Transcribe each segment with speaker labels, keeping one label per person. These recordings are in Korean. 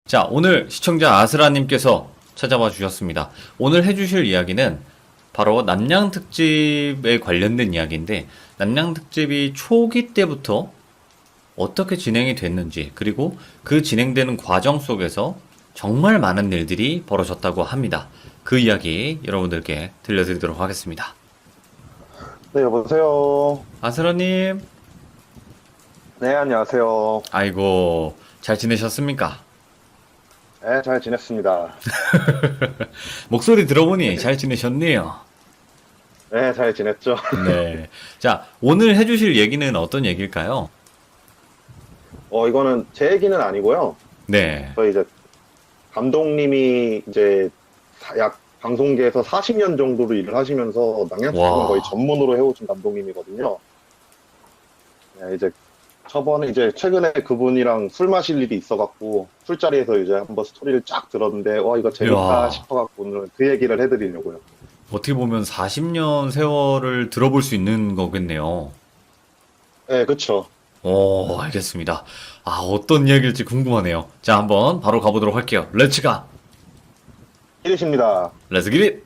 Speaker 1: 자, 오늘 시청자 아스라님께서 찾아와 주셨습니다. 오늘 해주실 이야기는 바로 남양특집에 관련된 이야기인데, 남양특집이 초기 때부터 어떻게 진행이 됐는지, 그리고 그 진행되는 과정 속에서 정말 많은 일들이 벌어졌다고 합니다. 그 이야기 여러분들께 들려드리도록 하겠습니다.
Speaker 2: 네, 여보세요.
Speaker 1: 아스라님,
Speaker 2: 네, 안녕하세요.
Speaker 1: 아이고, 잘 지내셨습니까?
Speaker 2: 네, 잘 지냈습니다.
Speaker 1: 목소리 들어보니 잘 지내셨네요.
Speaker 2: 네, 잘 지냈죠.
Speaker 1: 네. 자, 오늘 해주실 얘기는 어떤 얘기일까요?
Speaker 2: 이거는 제 얘기는 아니고요.
Speaker 1: 네.
Speaker 2: 저희 이제 감독님이 이제 약 방송계에서 40년 정도로 일을 하시면서 낭양특집은 거의
Speaker 1: 와.
Speaker 2: 전문으로 해오신 감독님이거든요. 네, 이제 저번에 이제 최근에 그분이랑 술 마실 일이 있어갖고 술자리에서 이제 한번 스토리를 쫙 들었는데 이거 재밌다
Speaker 1: 이야.
Speaker 2: 싶어갖고 오늘 그 얘기를 해드리려고요.
Speaker 1: 어떻게 보면 40년 세월을 들어볼 수 있는 거겠네요.
Speaker 2: 네, 그쵸.
Speaker 1: 오, 알겠습니다. 아, 어떤 이야기일지 궁금하네요. 자, 한번 바로 가보도록 할게요. 렛츠 가!
Speaker 2: 일이십니다.
Speaker 1: 렛츠 기릿!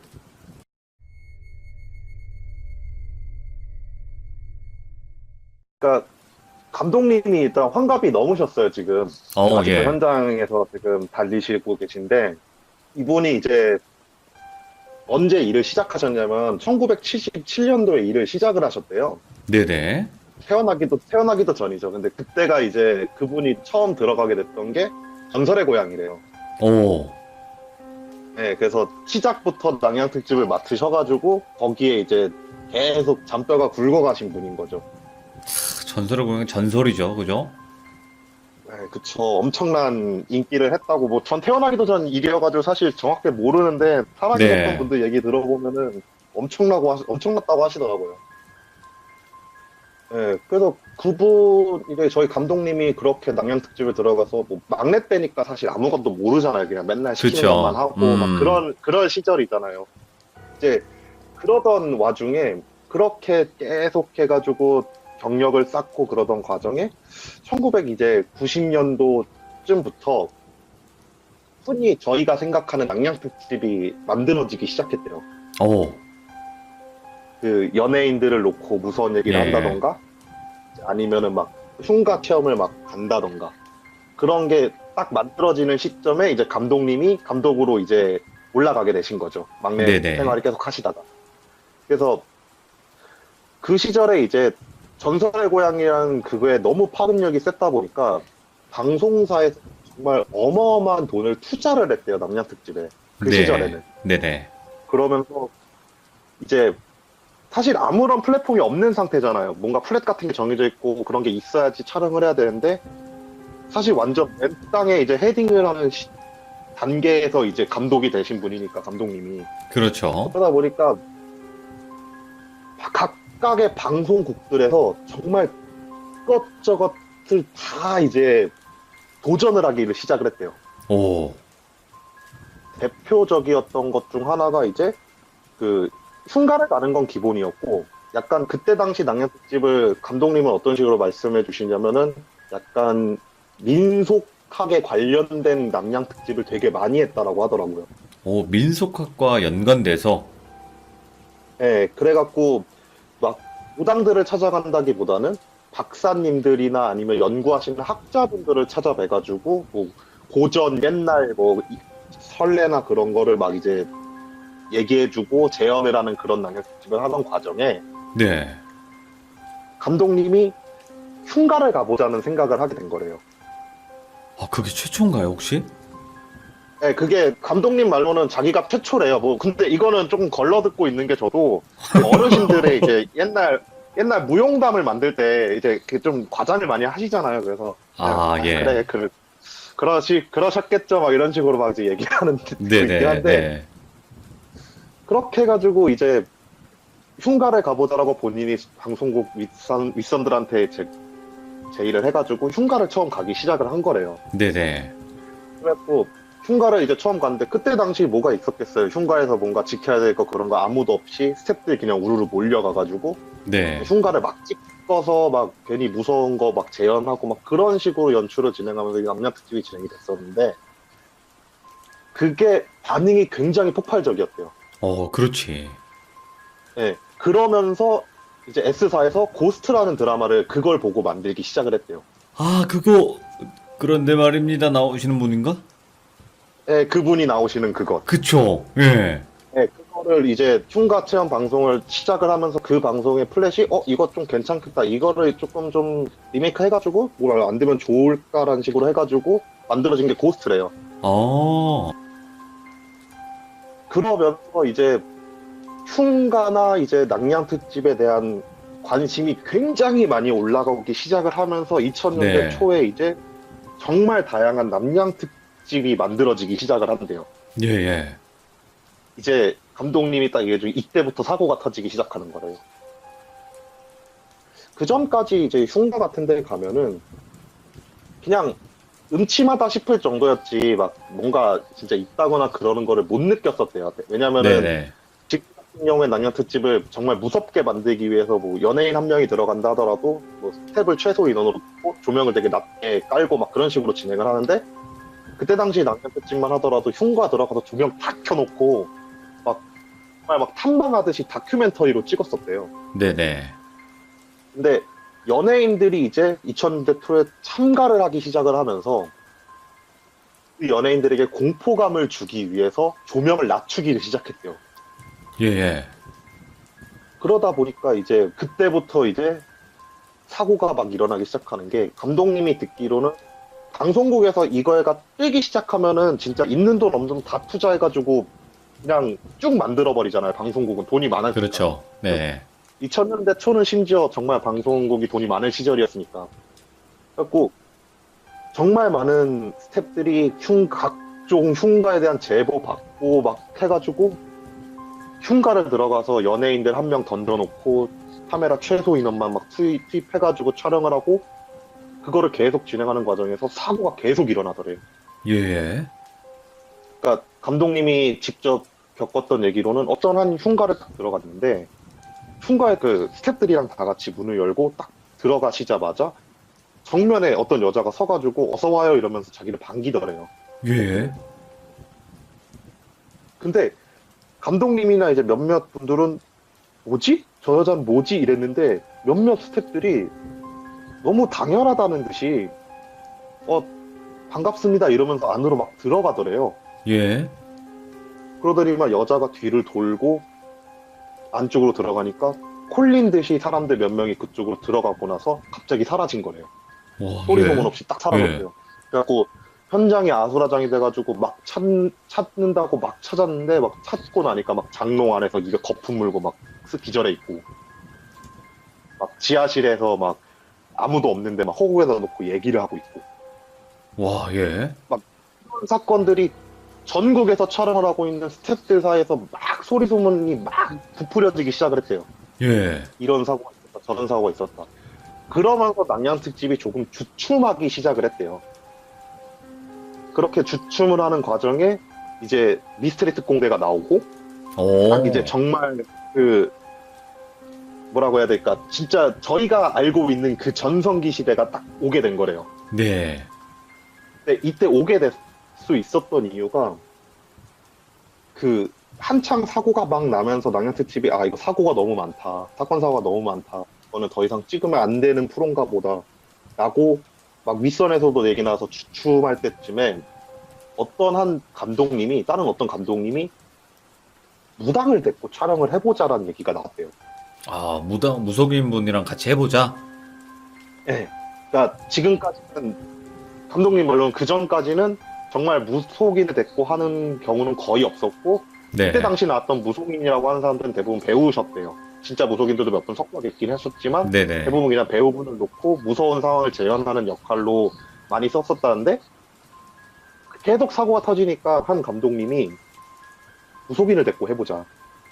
Speaker 2: 그러니까 감독님이 일단 환갑이 넘으셨어요, 지금. 아직도
Speaker 1: 예.
Speaker 2: 현장에서 지금 달리시고 계신데, 이분이 이제 언제 일을 시작하셨냐면, 1977년도에 일을 시작을 하셨대요.
Speaker 1: 네네.
Speaker 2: 태어나기도 전이죠. 근데 그때가 이제 그분이 처음 들어가게 됐던 게 전설의 고향이래요.
Speaker 1: 오,
Speaker 2: 네, 그래서 시작부터 낭양특집을 맡으셔가지고, 거기에 이제 계속 잔뼈가 굵어가신 분인 거죠.
Speaker 1: 전설의 고향 전설이죠. 그죠?
Speaker 2: 네, 그쵸. 엄청난 인기를 했다고, 뭐, 전 태어나기도 전 일이어가지고 사실 정확히 모르는데, 살아계셨던
Speaker 1: 네.
Speaker 2: 분들 얘기 들어보면은 엄청났다고 하시더라고요. 네, 그래서 이제 저희 감독님이 그렇게 남양특집에 들어가서, 뭐, 막내 때니까 사실 아무것도 모르잖아요. 그냥 맨날 시키는 것만
Speaker 1: 그쵸.
Speaker 2: 하고, 막 그런 시절이잖아요. 이제, 그러던 와중에, 그렇게 계속 해가지고 경력을 쌓고 그러던 과정에, 1990년도쯤부터 흔히 저희가 생각하는 낭양특집이 만들어지기 시작했대요.
Speaker 1: 오,
Speaker 2: 그 연예인들을 놓고 무서운 얘기를
Speaker 1: 예.
Speaker 2: 한다던가 아니면은 막 흉가 체험을 막 간다던가 그런 게 딱 만들어지는 시점에 이제 감독님이 감독으로 이제 올라가게 되신 거죠. 막내
Speaker 1: 네네.
Speaker 2: 생활을 계속 하시다가. 그래서 그 시절에 이제 전설의 고향이라는 그거에 너무 파급력이 셌다 보니까 방송사에 정말 어마어마한 돈을 투자를 했대요, 남양특집에. 그
Speaker 1: 네.
Speaker 2: 시절에는.
Speaker 1: 네네.
Speaker 2: 그러면서 이제 사실 아무런 플랫폼이 없는 상태잖아요. 뭔가 플랫 같은 게 정해져 있고 그런 게 있어야지 촬영을 해야 되는데 사실 완전 맨 땅에 이제 헤딩을 하는 단계에서 이제 감독이 되신 분이니까 감독님이.
Speaker 1: 그렇죠.
Speaker 2: 그러다 보니까 각각의 방송국들에서 정말 이것저것을 다 이제 도전을 하기를 시작을 했대요.
Speaker 1: 오,
Speaker 2: 대표적이었던 것 중 하나가 이제 그 흉가를 가는 건 기본이었고 약간 그때 당시 낭만특집을 감독님은 어떤 식으로 말씀해 주시냐면은 약간 민속학에 관련된 남양특집을 되게 많이 했다라고 하더라고요.
Speaker 1: 오, 민속학과 연관돼서,
Speaker 2: 예, 그래갖고 막 무당들을 찾아간다기보다는 박사님들이나 아니면 연구하시는 학자분들을 찾아뵈가지고 뭐 고전 옛날 뭐 설레나 그런 거를 막 이제 얘기해주고 재현을 하는 그런 낭만특집을 하던 과정에
Speaker 1: 네.
Speaker 2: 감독님이 흉가를 가보자는 생각을 하게 된 거래요.
Speaker 1: 아, 그게 최초인가요, 혹시?
Speaker 2: 네, 그게 감독님 말로는 자기가 최초래요. 뭐 근데 이거는 조금 걸러듣고 있는 게 저도 어르신들의 이제 옛날 무용담을 만들 때 이제 좀 과장을 많이 하시잖아요. 그래서
Speaker 1: 아, 예.
Speaker 2: 그래 그러셨겠죠. 막 이런 식으로 막 이제 얘기하는 듣고 있긴
Speaker 1: 네네,
Speaker 2: 한데
Speaker 1: 네.
Speaker 2: 그렇게 해가지고 이제 흉가를 가보자라고 본인이 방송국 윗선들한테 제의를 해가지고 흉가를 처음 가기 시작을 한 거래요.
Speaker 1: 네네.
Speaker 2: 그래갖고 흉가를 이제 처음 갔는데 그때 당시 뭐가 있었겠어요. 흉가에서 뭔가 지켜야 될 거 그런 거 아무도 없이 스태프들이 그냥 우르르 몰려가가지고
Speaker 1: 네.
Speaker 2: 흉가를 막 찍어서 막 괜히 무서운 거 막 재현하고 막 그런 식으로 연출을 진행하면서 남녀 특집이 진행이 됐었는데 그게 반응이 굉장히 폭발적이었대요.
Speaker 1: 그렇지.
Speaker 2: 예. 그러면서 이제 S사에서 고스트라는 드라마를 그걸 보고 만들기 시작을 했대요.
Speaker 1: 아, 그거, 그런데 말입니다. 나오시는 분인가?
Speaker 2: 예, 그분이 나오시는 그것.
Speaker 1: 그쵸. 예.
Speaker 2: 예, 그거를 이제 흉가 체험 방송을 시작을 하면서 그 방송의 플랫이 이거 좀 괜찮겠다. 이거를 조금 좀 리메이크 해가지고 뭘 안 되면 좋을까라는 식으로 해가지고 만들어진 게 고스트래요.
Speaker 1: 어,
Speaker 2: 그러면서 이제 흉가나 이제 낭냥 특집에 대한 관심이 굉장히 많이 올라가기 시작을 하면서 2000년대
Speaker 1: 네.
Speaker 2: 초에 이제 정말 다양한 남양 특집이 만들어지기 시작을 한대요.
Speaker 1: 예, 예.
Speaker 2: 이제 감독님이 딱 얘기해주고 이때부터 사고가 터지기 시작하는 거래요. 그 전까지 이제 흉가 같은 데 가면은 그냥 음침하다 싶을 정도였지 막 뭔가 진짜 있다거나 그러는 거를 못 느꼈었대요. 왜냐면은
Speaker 1: 네네.
Speaker 2: 지금 같은 경우에 낭냥 특집을 정말 무섭게 만들기 위해서 뭐 연예인 한 명이 들어간다 하더라도 뭐 스텝을 최소 인원으로 두고 조명을 되게 낮게 깔고 막 그런 식으로 진행을 하는데 그때 당시 낭냥 특집만 하더라도 흉가 들어가서 조명 다 켜놓고 막 정말 막 탐방하듯이 다큐멘터리로 찍었었대요.
Speaker 1: 네네.
Speaker 2: 근데 연예인들이 이제 2000년대 초에 참가를 하기 시작을 하면서 그 연예인들에게 공포감을 주기 위해서 조명을 낮추기를 시작했대요.
Speaker 1: 예, 예.
Speaker 2: 그러다 보니까 이제 그때부터 이제 사고가 막 일어나기 시작하는 게 감독님이 듣기로는 방송국에서 이거가 뜨기 시작하면은 진짜 있는 돈 없는 돈 다 투자해가지고 그냥 쭉 만들어버리잖아요. 방송국은 돈이 많으니까.
Speaker 1: 그렇죠. 네.
Speaker 2: 2000년대 초는 심지어 정말 방송국이 돈이 많은 시절이었으니까. 그래갖고 정말 많은 스태프들이 각종 흉가에 대한 제보 받고 막 해가지고 흉가를 들어가서 연예인들 한 명 던져놓고 카메라 최소 인원만 막 투입해가지고 촬영을 하고 그거를 계속 진행하는 과정에서 사고가 계속 일어나더래요.
Speaker 1: 예, 예.
Speaker 2: 그러니까 감독님이 직접 겪었던 얘기로는 어떤 한 흉가를 딱 들어갔는데 흉가에 그 스태프들이랑 다 같이 문을 열고 딱 들어가시자마자 정면에 어떤 여자가 서가지고 어서 와요 이러면서 자기를 반기더래요.
Speaker 1: 예.
Speaker 2: 근데 감독님이나 이제 몇몇 분들은 뭐지? 저 여자는 뭐지? 이랬는데 몇몇 스태프들이 너무 당연하다는 듯이 반갑습니다 이러면서 안으로 막 들어가더래요.
Speaker 1: 예.
Speaker 2: 그러더니만 여자가 뒤를 돌고 안쪽으로 들어가니까 콜린 듯이 사람들 몇 명이 그쪽으로 들어가고 나서 갑자기 사라진 거래요.
Speaker 1: 와,
Speaker 2: 소리
Speaker 1: 예.
Speaker 2: 소문 없이 딱 사라졌대요. 그래갖고 현장이 아수라장이 돼가지고 막 찾는다고 막 찾았는데 막 찾고 나니까 막 장롱 안에서 입에 거품 물고 막 기절해 있고 막 지하실에서 막 아무도 없는데 막 허구에다 놓고 얘기를 하고 있고
Speaker 1: 와, 예.
Speaker 2: 이런 사건들이 전국에서 촬영을 하고 있는 스태프들 사이에서 막 소리 소문이 막 부풀려지기 시작을 했대요.
Speaker 1: 예.
Speaker 2: 이런 사고가 있었다, 저런 사고가 있었다. 그러면서 낭양 특집이 조금 주춤하기 시작을 했대요. 그렇게 주춤을 하는 과정에 이제 미스터리 특공대가 나오고 딱 이제 정말 그 뭐라고 해야 될까 진짜 저희가 알고 있는 그 전성기 시대가 딱 오게 된 거래요.
Speaker 1: 네.
Speaker 2: 근데 이때 오게 될 수 있었던 이유가 그 한창 사고가 막 나면서 낭양 특집이 이거 사고가 너무 많다, 사건 사고가 너무 많다, 이거는 더 이상 찍으면 안 되는 프로인가 보다 라고 막 윗선에서도 얘기 나와서 주춤할 때쯤에 어떤 한 감독님이 다른 어떤 감독님이 무당을 데리고 촬영을 해보자라는 얘기가 나왔대요.
Speaker 1: 아, 무속인 분이랑 같이 해보자.
Speaker 2: 네. 그러니까 지금까지는 감독님 물론 그 전까지는 정말 무속인을 데리고 하는 경우는 거의 없었고
Speaker 1: 네.
Speaker 2: 그때 당시 나왔던 무속인이라고 하는 사람들은 대부분 배우셨대요. 진짜 무속인들도 몇 분 섞여 있긴 했었지만
Speaker 1: 네네.
Speaker 2: 대부분 그냥 배우분을 놓고 무서운 상황을 재현하는 역할로 많이 썼었다는데 계속 사고가 터지니까 한 감독님이 무속인을 데리고 해보자.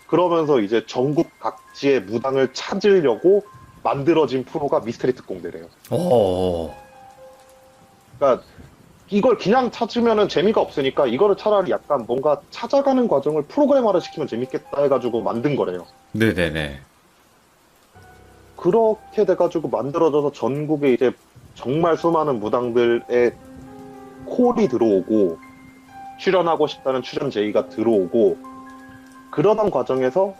Speaker 2: 그러면서 이제 전국 각지의 무당을 찾으려고 만들어진 프로가 미스터리 특공대래요. 그러니까 이걸 그냥 찾으면은 재미가 없으니까 이거를 차라리 약간 뭔가 찾아가는 과정을 프로그래머를 시키면 재밌겠다 해가지고 만든 거래요.
Speaker 1: 네네네.
Speaker 2: 그렇게 돼가지고 만들어져서 전국에 이제 정말 수많은 무당들의 콜이 들어오고 출연하고 싶다는 출연 제의가 들어오고, 그러던 과정에서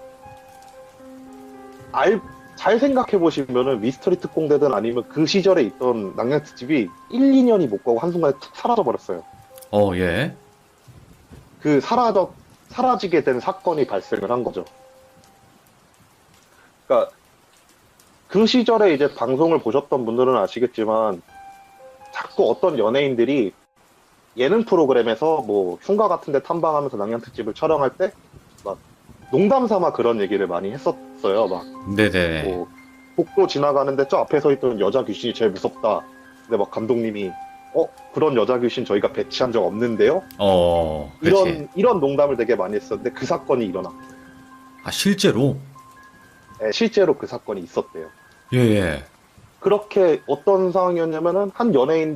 Speaker 2: 잘 생각해 보시면은 미스터리 특공대든 아니면 그 시절에 있던 낭냥 특집이 1, 2년이 못 가고 한순간에 툭 사라져 버렸어요.
Speaker 1: 예.
Speaker 2: 그 사라지게 된 사건이 발생을 한 거죠. 그러니까 그 시절에 이제 방송을 보셨던 분들은 아시겠지만 자꾸 어떤 연예인들이 예능 프로그램에서 뭐 흉가 같은 데 탐방하면서 낭냥 특집을 촬영할 때 막 농담 삼아 그런 얘기를 많이 했었어요. 막
Speaker 1: 네네.
Speaker 2: 뭐 복도 지나가는데 저 앞에 서 있던 여자 귀신이 제일 무섭다. 근데 막 감독님이 그런 여자 귀신 저희가 배치한 적 없는데요?
Speaker 1: 그렇지.
Speaker 2: 이런 농담을 되게 많이 했었는데 그 사건이 일어났고
Speaker 1: 아, 실제로?
Speaker 2: 실제로 그 사건이 있었대요.
Speaker 1: 예, 예.
Speaker 2: 그렇게 어떤 상황이었냐면은 한 연예인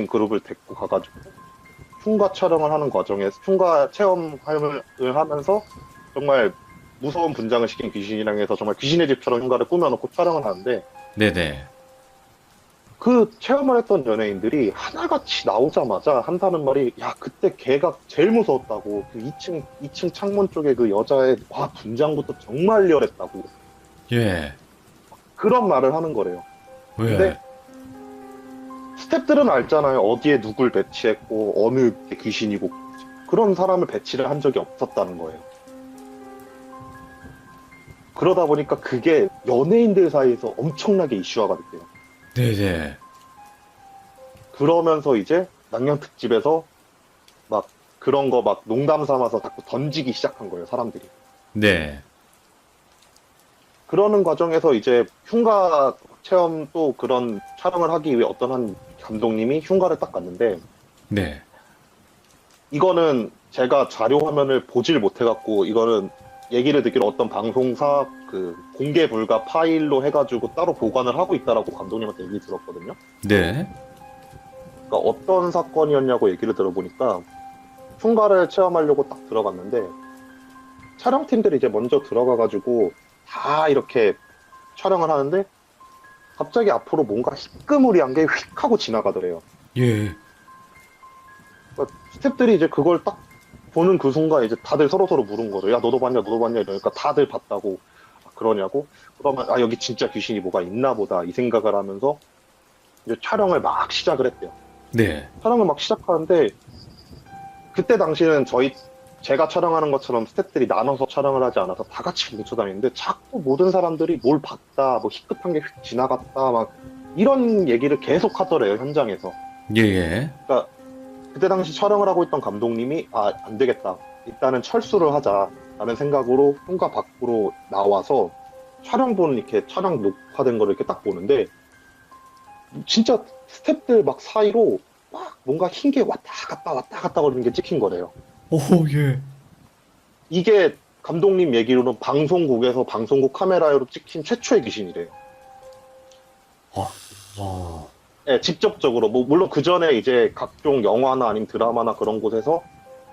Speaker 2: 그룹을 데리고 가가지고 흉가 촬영을 하는 과정에서 흉가 체험을 하면서 정말 무서운 분장을 시킨 귀신이랑 해서 정말 귀신의 집처럼 흉가를 꾸며놓고 촬영을 하는데
Speaker 1: 네네.
Speaker 2: 그 체험을 했던 연예인들이 하나같이 나오자마자 한다는 말이 야 그때 걔가 제일 무서웠다고 그 2층 창문 쪽에 그 여자의 분장부터 정말 리얼했다고
Speaker 1: 예.
Speaker 2: 그런 말을 하는 거래요.
Speaker 1: 왜?
Speaker 2: 근데 스태프들은 알잖아요. 어디에 누굴 배치했고 어느 게 귀신이고 그런 사람을 배치를 한 적이 없었다는 거예요. 그러다 보니까 그게 연예인들 사이에서 엄청나게 이슈화가 됐대요.
Speaker 1: 네네.
Speaker 2: 그러면서 이제 낭냥 특집에서 막 그런 거 막 농담 삼아서 자꾸 던지기 시작한 거예요, 사람들이.
Speaker 1: 네.
Speaker 2: 그러는 과정에서 이제 흉가 체험 또 그런 촬영을 하기 위해 어떤 한 감독님이 흉가를 딱 갔는데
Speaker 1: 네.
Speaker 2: 이거는 제가 자료 화면을 보질 못해갖고 이거는 얘기를 듣기로 어떤 방송사 그 공개 불가 파일로 해가지고 따로 보관을 하고 있다라고 감독님한테 얘기 들었거든요.
Speaker 1: 네.
Speaker 2: 그러니까 어떤 사건이었냐고 얘기를 들어보니까 흉가를 체험하려고 딱 들어갔는데 촬영팀들이 이제 먼저 들어가가지고 다 이렇게 촬영을 하는데 갑자기 앞으로 뭔가 희끄무리한 게 휙 하고 지나가더래요.
Speaker 1: 예.
Speaker 2: 그러니까 스태프들이 이제 그걸 딱 보는 그 순간 이제 다들 서로서로 물은 거죠. 야 너도 봤냐 너도 봤냐 이러니까 다들 봤다고. 그러냐고? 그러면 여기 진짜 귀신이 뭐가 있나 보다 이 생각을 하면서 이제 촬영을 막 시작을 했대요.
Speaker 1: 네.
Speaker 2: 촬영을 막 시작하는데 그때 당시는 제가 촬영하는 것처럼 스태프들이 나눠서 촬영을 하지 않아서 다 같이 뭉쳐 다니는데 자꾸 모든 사람들이 뭘 봤다, 뭐 희끗한 게 휙 지나갔다, 막 이런 얘기를 계속 하더래요, 현장에서.
Speaker 1: 예, 예.
Speaker 2: 그러니까 그때 당시 촬영을 하고 있던 감독님이 안 되겠다. 일단은 철수를 하자라는 생각으로 흉가 밖으로 나와서 촬영본 이렇게 촬영 녹화된 거를 이렇게 딱 보는데 진짜 스태프들 막 사이로 막 뭔가 흰 게 왔다 갔다 거리는 게 찍힌 거래요.
Speaker 1: 오, 예.
Speaker 2: 이게 감독님 얘기로는 방송국에서 방송국 카메라로 찍힌 최초의 귀신이래요.
Speaker 1: 와.
Speaker 2: 네, 직접적으로 뭐 물론 그 전에 이제 각종 영화나 아니면 드라마나 그런 곳에서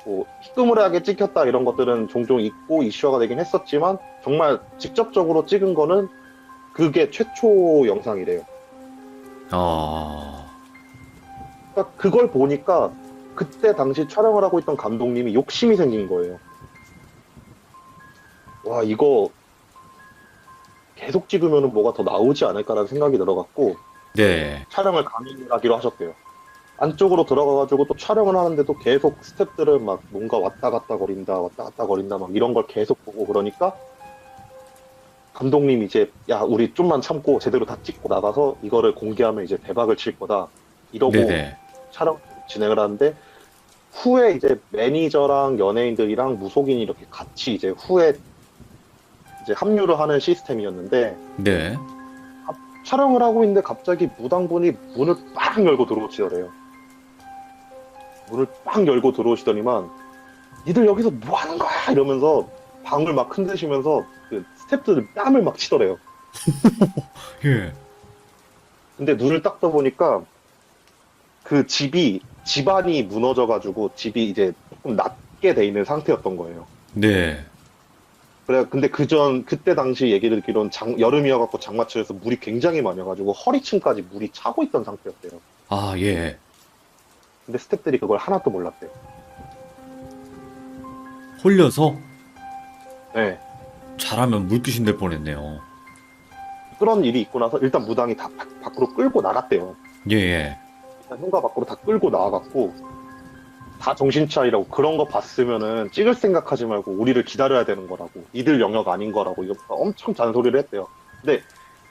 Speaker 2: 뭐 희끄무레하게 찍혔다 이런 것들은 종종 있고 이슈화가 되긴 했었지만 정말 직접적으로 찍은 거는 그게 최초 영상이래요. 그러니까 그걸 보니까 그때 당시 촬영을 하고 있던 감독님이 욕심이 생긴 거예요. 와 이거 계속 찍으면 뭐가 더 나오지 않을까라는 생각이 들어갖고
Speaker 1: 네.
Speaker 2: 촬영을 감행하기로 하셨대요. 안쪽으로 들어가가지고 또 촬영을 하는데도 계속 스태프들은 막 뭔가 왔다 갔다 거린다 막 이런 걸 계속 보고 그러니까 감독님이 이제 야 우리 좀만 참고 제대로 다 찍고 나가서 이거를 공개하면 이제 대박을 칠 거다 이러고
Speaker 1: 네네.
Speaker 2: 촬영 진행을 하는데 후에 이제 매니저랑 연예인들이랑 무속인이 이렇게 같이 이제 후에 이제 합류를 하는 시스템이었는데
Speaker 1: 네.
Speaker 2: 촬영을 하고 있는데 갑자기 무당분이 문을 빵 열고 들어오시더래요. 문을 빵 열고 들어오시더니만 니들 여기서 뭐 하는 거야 이러면서 방을 막 흔드시면서 그 스태프들 땀을 막 치더래요.
Speaker 1: 예.
Speaker 2: 근데 눈을 딱 떠보니까 그 집안이 무너져가지고 집이 이제 조금 낮게 돼 있는 상태였던 거예요.
Speaker 1: 네.
Speaker 2: 그래 근데 그때 당시 얘기를 듣기로는 여름이어갖고 장마철에서 물이 굉장히 많아가지고 허리층까지 물이 차고 있던 상태였대요.
Speaker 1: 아, 예.
Speaker 2: 근데 스태프들이 그걸 하나도 몰랐대요.
Speaker 1: 홀려서
Speaker 2: 네.
Speaker 1: 잘하면 물귀신 될 뻔했네요.
Speaker 2: 그런 일이 있고 나서 일단 무당이 다 밖으로 끌고 나갔대요.
Speaker 1: 예, 예.
Speaker 2: 일단 현관 밖으로 다 끌고 나와갖고 다 정신 차리라고 그런 거 봤으면은 찍을 생각하지 말고 우리를 기다려야 되는 거라고 니들 영역 아닌 거라고 이거 엄청 잔소리를 했대요. 근데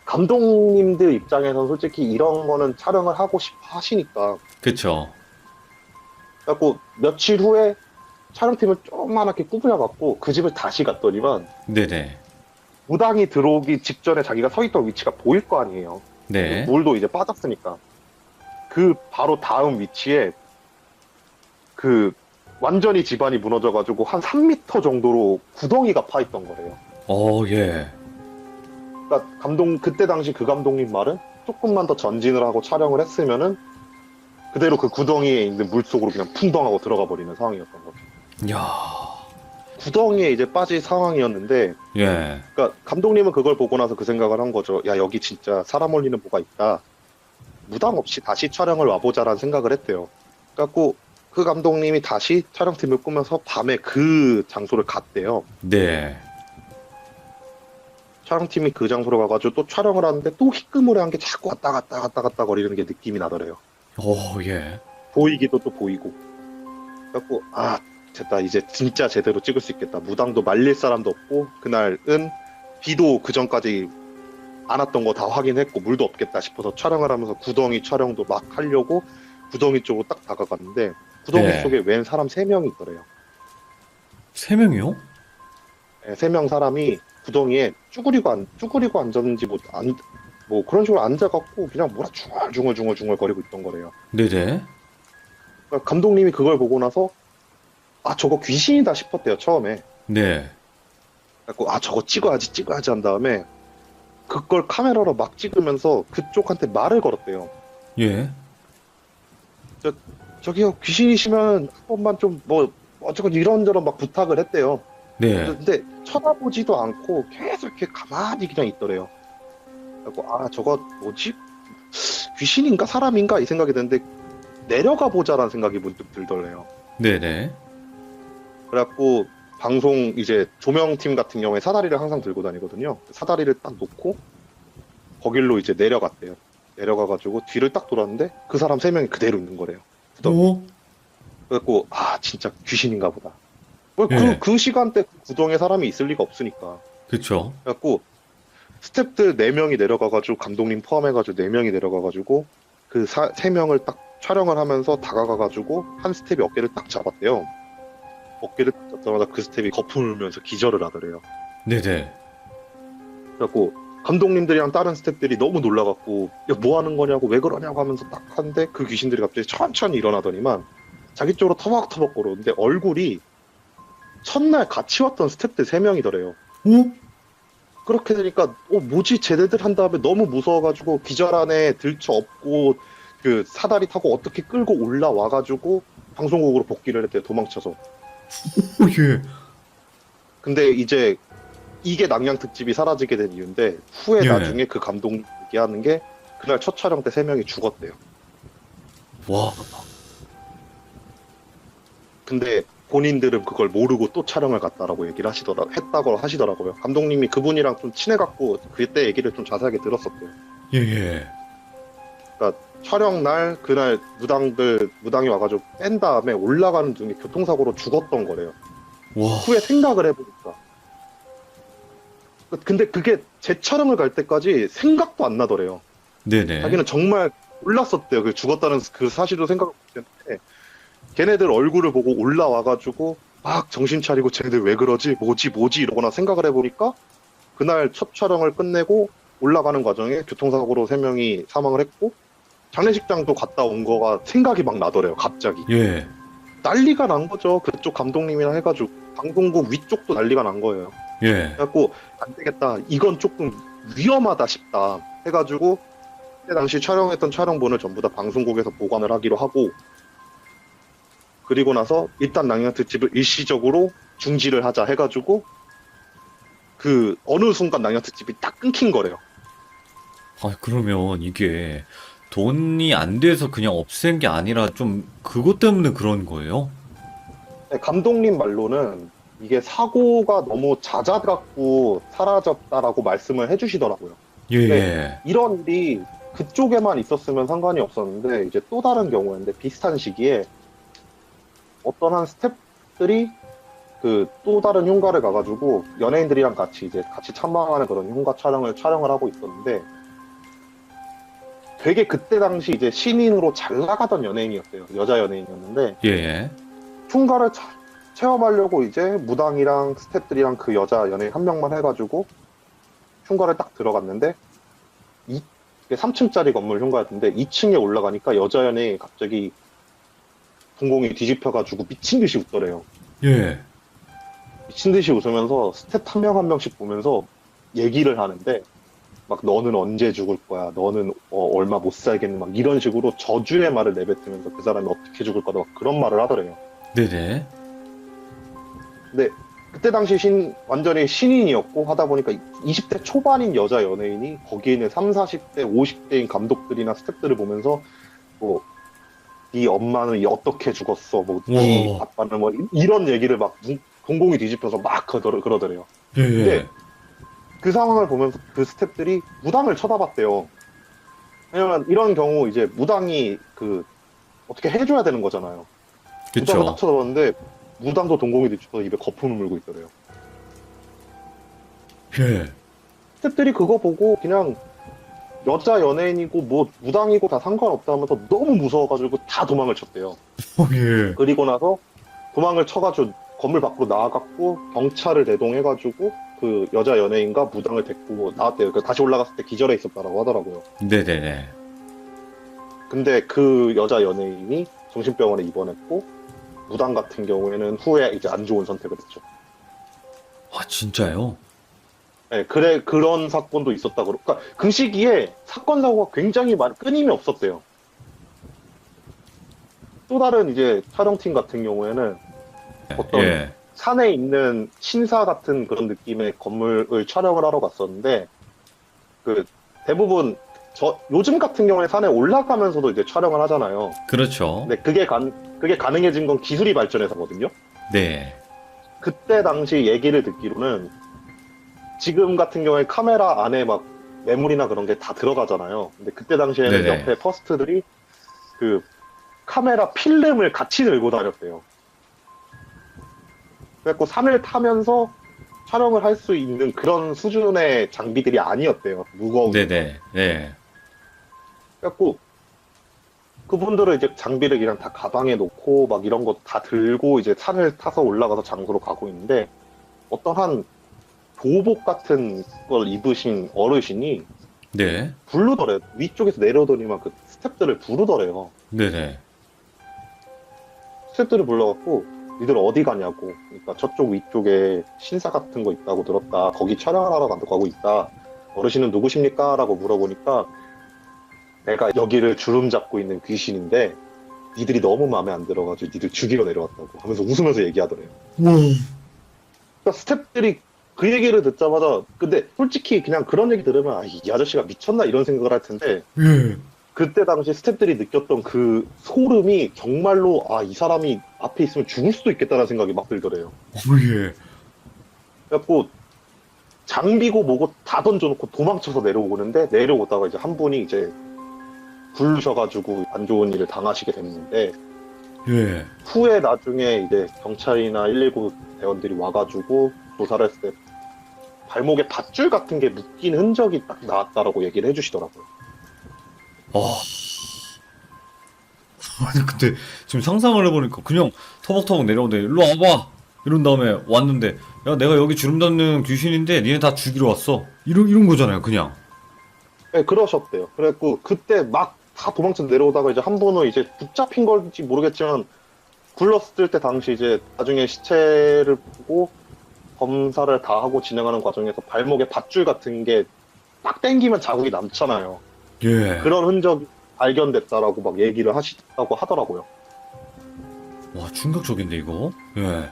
Speaker 2: 감독님들 입장에서는 솔직히 이런 거는 촬영을 하고 싶어 하시니까
Speaker 1: 그쵸.
Speaker 2: 그래갖고 며칠 후에 촬영팀을 조그맣게 꾸며갖고 그 집을 다시 갔더니만
Speaker 1: 네네.
Speaker 2: 무당이 들어오기 직전에 자기가 서 있던 위치가 보일 거 아니에요.
Speaker 1: 네.
Speaker 2: 물도 이제 빠졌으니까 그 바로 다음 위치에 그 완전히 집안이 무너져가지고 한 3m 정도로 구덩이가 파 있던 거래요.
Speaker 1: 예.
Speaker 2: 그러니까 그때 당시 그 감독님 말은 조금만 더 전진을 하고 촬영을 했으면은 그대로 그 구덩이에 있는 물 속으로 그냥 풍덩하고 들어가 버리는 상황이었던 거죠.
Speaker 1: 야.
Speaker 2: 구덩이에 이제 빠질 상황이었는데,
Speaker 1: 예.
Speaker 2: 그러니까 감독님은 그걸 보고 나서 그 생각을 한 거죠. 야, 여기 진짜 사람 올리는 뭐가 있다. 무당 없이 다시 촬영을 와보자라는 생각을 했대요. 그래갖고 그 감독님이 다시 촬영팀을 꾸며서 밤에 그 장소를 갔대요.
Speaker 1: 네.
Speaker 2: 촬영팀이 그 장소로 가가지고 또 촬영을 하는데 또 희끄무레한 게 자꾸 왔다 갔다 거리는 게 느낌이 나더래요.
Speaker 1: 예.
Speaker 2: 보이기도 또 보이고. 그래갖고 아 됐다 이제 진짜 제대로 찍을 수 있겠다. 무당도 말릴 사람도 없고 그날은 비도 그 전까지 안 왔던 거 다 확인했고 물도 없겠다 싶어서 촬영을 하면서 구덩이 촬영도 막 하려고 구덩이 쪽으로 딱 다가갔는데 구덩이
Speaker 1: 네.
Speaker 2: 속에 웬 사람 3명이 있더래요.
Speaker 1: 3명이요?
Speaker 2: 네, 3명 사람이 구덩이에 쭈그리고 앉았는지 뭐 그런 식으로 앉아갖고 그냥 뭐라 중얼중얼 거리고 있던 거래요.
Speaker 1: 네네.
Speaker 2: 그러니까 감독님이 그걸 보고 나서 아 저거 귀신이다 싶었대요 처음에.
Speaker 1: 네.
Speaker 2: 그래갖고 아 저거 찍어야지 한 다음에 그걸 카메라로 막 찍으면서 그쪽한테 말을 걸었대요.
Speaker 1: 예.
Speaker 2: 저기요 귀신이시면 한 번만 좀 뭐 어쩌고 이런저런 막 부탁을 했대요.
Speaker 1: 네.
Speaker 2: 근데 쳐다보지도 않고 계속 이렇게 가만히 그냥 있더래요. 그래갖고 아 저거 뭐지? 귀신인가 사람인가 이 생각이 드는데 내려가 보자라는 생각이 문득 들더래요.
Speaker 1: 네네.
Speaker 2: 그래갖고 방송 이제 조명팀 같은 경우에 사다리를 항상 들고 다니거든요. 사다리를 딱 놓고 거길로 이제 내려갔대요. 내려가가지고 뒤를 딱 돌았는데 그 사람 3명이 그대로 있는 거래요.
Speaker 1: 오?
Speaker 2: 그래갖고 아 진짜 귀신인가 보다. 뭐
Speaker 1: 예.
Speaker 2: 그 시간대 구덩이에 사람이 있을 리가 없으니까.
Speaker 1: 그쵸.
Speaker 2: 그래갖고 스태프들 4명이 내려가가지고 감독님 포함해가지고 4명이 내려가가지고 그 3명을 딱 촬영을 하면서 다가가가지고 한 스텝이 어깨를 딱 잡았대요. 어깨를 딱 잡자마자 그 스텝이 거품을 울면서 기절을 하더래요.
Speaker 1: 네네.
Speaker 2: 그래갖고 감독님들이랑 다른 스태프들이 너무 놀라갖고 야 뭐 하는 거냐고 왜 그러냐고 하면서 딱 하는데 그 귀신들이 갑자기 천천히 일어나더니만 자기 쪽으로 터벅터벅 걸어오는데 얼굴이 첫날 같이 왔던 스태프들 3명이더래요.
Speaker 1: 오?
Speaker 2: 그렇게 되니까 뭐지 쟤네들 한 다음에 너무 무서워가지고 기절 안에 들쳐 업고 그 사다리 타고 어떻게 끌고 올라와가지고 방송국으로 복귀를 했대요. 도망쳐서.
Speaker 1: 예.
Speaker 2: 근데 이제 이게 낭양 특집이 사라지게 된 이유인데 후에
Speaker 1: 예.
Speaker 2: 나중에 그 감독님 얘기하는 게 그날 첫 촬영 때 3명이 죽었대요.
Speaker 1: 와.
Speaker 2: 근데 본인들은 그걸 모르고 또 촬영을 갔다라고 얘기를 했다고 하시더라고요. 감독님이 그분이랑 좀 친해갖고 그때 얘기를 좀 자세하게 들었었대요.
Speaker 1: 예.
Speaker 2: 그러니까 촬영 날 그날 무당이 와가지고 뺀 다음에 올라가는 중에 교통사고로 죽었던 거래요.
Speaker 1: 와.
Speaker 2: 후에 생각을 해보니까. 근데 그게 재촬영을 갈 때까지 생각도 안 나더래요.
Speaker 1: 네네.
Speaker 2: 자기는 정말 몰랐었대요. 그 죽었다는 그 사실도 생각을 못했는데 걔네들 얼굴을 보고 올라와가지고 막 정신 차리고 쟤네들 왜 그러지? 뭐지? 이러거나 생각을 해보니까 그날 첫 촬영을 끝내고 올라가는 과정에 교통사고로 3명이 사망을 했고 장례식장도 갔다 온 거가 생각이 막 나더래요. 갑자기.
Speaker 1: 예.
Speaker 2: 난리가 난 거죠. 그쪽 감독님이랑 해가지고 방송국 위쪽도 난리가 난 거예요.
Speaker 1: 예.
Speaker 2: 그래갖고 안 되겠다. 이건 조금 위험하다 싶다. 해가지고 그때 당시 촬영했던 촬영본을 전부 다 방송국에서 보관을 하기로 하고 그리고 나서 일단 낭양 특집을 일시적으로 중지를 하자 해가지고 그 어느 순간 낭양 특집이 딱 끊긴 거래요.
Speaker 1: 아, 그러면 이게 돈이 안 돼서 그냥 없앤 게 아니라 좀 그것 때문에 그런 거예요?
Speaker 2: 네, 감독님 말로는 이게 사고가 너무 잦아갖고 사라졌다라고 말씀을 해주시더라고요.
Speaker 1: 예,
Speaker 2: 네.
Speaker 1: 예.
Speaker 2: 이런 일이 그쪽에만 있었으면 상관이 없었는데 이제 또 다른 경우였는데 비슷한 시기에 어떤 한 스태프들이 그 또 다른 흉가를 가가지고 연예인들이랑 같이 이제 같이 참방하는 그런 흉가 촬영을 하고 있었는데 되게 그때 당시 이제 신인으로 잘 나가던 연예인이었어요. 여자 연예인이었는데
Speaker 1: 예, 예.
Speaker 2: 흉가를 체험하려고 이제 무당이랑 스태프들이랑 그 여자 연예인 한 명만 해가지고 흉가를 딱 들어갔는데 3층짜리 건물 흉가였는데 2층에 올라가니까 여자 연예인이 갑자기 동공이 뒤집혀가지고 미친 듯이 웃더래요.
Speaker 1: 예.
Speaker 2: 미친 듯이 웃으면서 스텝 한 명 한 명씩 보면서 얘기를 하는데 막 너는 언제 죽을 거야, 너는 얼마 못 살겠니, 막 이런 식으로 저주의 말을 내뱉으면서 그 사람이 어떻게 죽을 거다 막 그런 말을 하더래요.
Speaker 1: 네네.
Speaker 2: 근데 그때 당시 완전히 신인이었고 하다 보니까 20대 초반인 여자 연예인이 거기에 있는 3, 40대, 50대인 감독들이나 스태프들을 보면서 뭐 네 엄마는 어떻게 죽었어, 뭐 네
Speaker 1: 와.
Speaker 2: 아빠는 뭐 이런 얘기를 막 공공이 뒤집혀서 막 그러더래요.
Speaker 1: 예, 예.
Speaker 2: 근데 그 상황을 보면서 그 스태프들이 무당을 쳐다봤대요. 왜냐면 이런 경우 이제 무당이 그 어떻게 해줘야 되는 거잖아요. 무당을 딱
Speaker 1: 그쵸.
Speaker 2: 쳐다봤는데 무당도 동공이 뒤집혀서 입에 거품을 물고 있더래요.
Speaker 1: 예.
Speaker 2: 스태프들이 그거 보고 그냥 여자 연예인이고 뭐 무당이고 다 상관없다 하면서 너무 무서워가지고 다 도망을 쳤대요.
Speaker 1: 예.
Speaker 2: 그리고 나서 도망을 쳐가지고 건물 밖으로 나와갖고 경찰을 대동해가지고 그 여자 연예인과 무당을 데리고 나왔대요. 다시 올라갔을 때 기절해 있었다라고 하더라고요.
Speaker 1: 네네네.
Speaker 2: 근데 그 여자 연예인이 정신병원에 입원했고 무당 같은 경우에는 후에 이제 안 좋은 선택을 했죠.
Speaker 1: 아, 진짜요?
Speaker 2: 네, 그래 그런 사건도 있었다 그러니까 그 시기에 사건 사고가 굉장히 끊임이 없었대요. 또 다른 이제 촬영팀 같은 경우에는 어떤
Speaker 1: 예.
Speaker 2: 산에 있는 신사 같은 그런 느낌의 건물을 촬영을 하러 갔었는데 그 대부분 요즘 같은 경우에 산에 올라가면서도 이제 촬영을 하잖아요.
Speaker 1: 그렇죠.
Speaker 2: 근데 그게 가능해진 건 기술이 발전해서거든요.
Speaker 1: 네.
Speaker 2: 그때 당시 얘기를 듣기로는 지금 같은 경우에 카메라 안에 막 매물이나 그런 게 다 들어가잖아요. 근데 그때 당시에는
Speaker 1: 네네.
Speaker 2: 옆에 퍼스트들이 그 카메라 필름을 같이 들고 다녔대요. 그래갖고 산을 타면서 촬영을 할 수 있는 그런 수준의 장비들이 아니었대요. 무거운.
Speaker 1: 네네. 네.
Speaker 2: 그래갖고 그분들은 이제 장비를 그냥 다 가방에 놓고 막 이런 거 다 들고 이제 산을 타서 올라가서 장소로 가고 있는데 어떤 한 교복 같은 걸 입으신 어르신이
Speaker 1: 네.
Speaker 2: 부르더래요. 위쪽에서 내려오더니만 그 스태프들을 부르더래요.
Speaker 1: 네네.
Speaker 2: 스태프들을 불러갖고 니들 어디 가냐고. 그러니까 저쪽 위쪽에 신사 같은 거 있다고 들었다. 거기 촬영을 하러 가고 있다. 어르신은 누구십니까? 라고 물어보니까 내가 여기를 주름 잡고 있는 귀신인데 니들이 너무 마음에 안 들어가지고 니들 죽이러 내려왔다고 하면서 웃으면서 얘기하더래요. 그러니까 스태프들이 그 얘기를 듣자마자 근데 솔직히 그냥 그런 얘기 들으면 이 아저씨가 미쳤나 이런 생각을 할 텐데
Speaker 1: 예.
Speaker 2: 그때 당시 스태프들이 느꼈던 그 소름이 정말로 이 사람이 앞에 있으면 죽을 수도 있겠다는 생각이 막 들더래요.
Speaker 1: 예.
Speaker 2: 그래갖고 장비고 뭐고 다 던져놓고 도망쳐서 내려오는데 내려오다가 이제 한 분이 이제 굴르셔가지고 안 좋은 일을 당하시게 됐는데
Speaker 1: 예.
Speaker 2: 후에 나중에 이제 경찰이나 119 대원들이 와가지고 조사를 했을 때 발목에 밧줄 같은 게 묶인 흔적이 딱 나왔다라고 얘기를 해주시더라고요.
Speaker 1: 아니, 근데 지금 상상을 해보니까 그냥 터벅터벅 내려오는데 일로 와봐! 이런 다음에 왔는데 야, 내가 여기 주름 닫는 귀신인데 니네 다 죽이러 왔어. 이런 거잖아요, 그냥.
Speaker 2: 네, 그러셨대요. 그래갖고 그때 막 다 도망쳐 내려오다가 이제 한 분은 이제 붙잡힌 걸지 모르겠지만 굴렀을 때 당시 이제 나중에 시체를 보고 검사를 다 하고 진행하는 과정에서 발목에 밧줄 같은 게 딱 당기면 자국이 남잖아요.
Speaker 1: 예.
Speaker 2: 그런 흔적이 발견됐다라고 막 얘기를 하시다고 하더라고요.
Speaker 1: 와, 충격적인데, 이거? 예.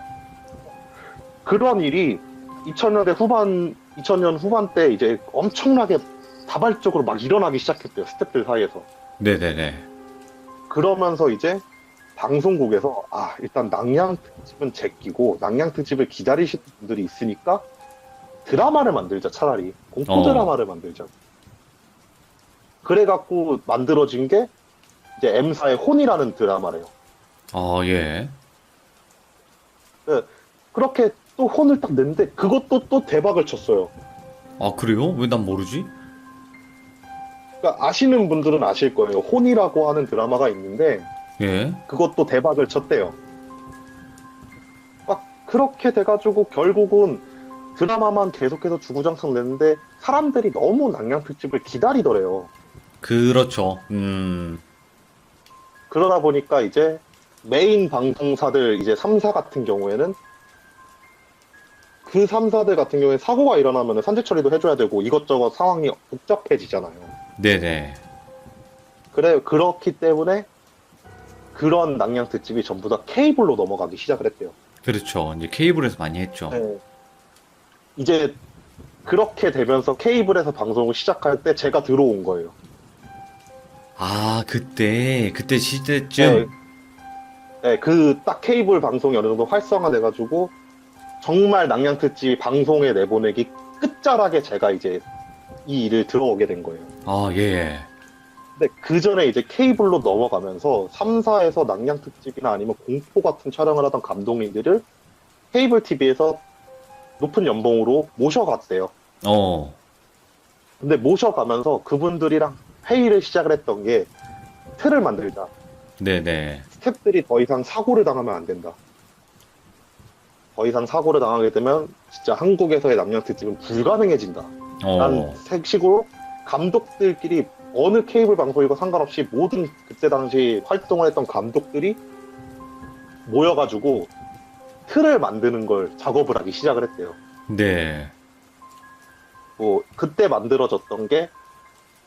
Speaker 2: 그런 일이 2000년 후반 때 이제 엄청나게 다발적으로 막 일어나기 시작했대요. 스태프들 사이에서.
Speaker 1: 네네네.
Speaker 2: 그러면서 이제 방송국에서 일단 낭양 특집은 제끼고 낭양 특집을 기다리시는 분들이 있으니까 드라마를 만들자, 차라리 공포
Speaker 1: 어.
Speaker 2: 드라마를 만들자. 그래갖고 만들어진 게 이제 M사의 혼이라는 드라마래요.
Speaker 1: 아, 예.
Speaker 2: 네, 그렇게 또 혼을 딱 냈는데 그것도 또 대박을 쳤어요.
Speaker 1: 아, 그래요? 왜 난 모르지?
Speaker 2: 그러니까 아시는 분들은 아실 거예요. 혼이라고 하는 드라마가 있는데
Speaker 1: 예.
Speaker 2: 그것도 대박을 쳤대요. 막 그렇게 돼가지고 결국은 드라마만 계속해서 주구장창 냈는데 사람들이 너무 낭량 특집을 기다리더래요.
Speaker 1: 그렇죠.
Speaker 2: 그러다 보니까 이제 메인 방송사들 이제 3사 같은 경우에는 그 3사들 같은 경우에 사고가 일어나면 산재 처리도 해줘야 되고 이것저것 상황이 복잡해지잖아요.
Speaker 1: 네네.
Speaker 2: 그렇기 때문에 그런 낭량 특집이 전부 다 케이블로 넘어가기 시작을 했대요.
Speaker 1: 그렇죠. 이제 케이블에서 많이 했죠.
Speaker 2: 네. 이제 그렇게 되면서 케이블에서 방송을 시작할 때 제가 들어온 거예요.
Speaker 1: 아, 그때
Speaker 2: 네,
Speaker 1: 시대쯤.
Speaker 2: 네, 그 딱 케이블 방송이 어느 정도 활성화돼가지고 정말 낭량 특집 방송에 내보내기 끝자락에 제가 이제 이 일을 들어오게 된 거예요.
Speaker 1: 아, 예.
Speaker 2: 근데 그 전에 이제 케이블로 넘어가면서 3사에서 낭량 특집이나 아니면 공포 같은 촬영을 하던 감독님들을 케이블 TV에서 높은 연봉으로 모셔갔대요.
Speaker 1: 어,
Speaker 2: 근데 모셔가면서 그분들이랑 회의를 시작을 했던 게 틀을 만들자.
Speaker 1: 네네.
Speaker 2: 스태프들이 더 이상 사고를 당하면 안 된다. 더 이상 사고를 당하게 되면 진짜 한국에서의 낭량 특집은 불가능해진다. 라는
Speaker 1: 어,
Speaker 2: 식으로 감독들끼리 어느 케이블 방송이고 상관없이 모든 그때 당시 활동을 했던 감독들이 모여가지고 틀을 만드는 걸 작업을 하기 시작을 했대요.
Speaker 1: 네.
Speaker 2: 뭐 그때 만들어졌던 게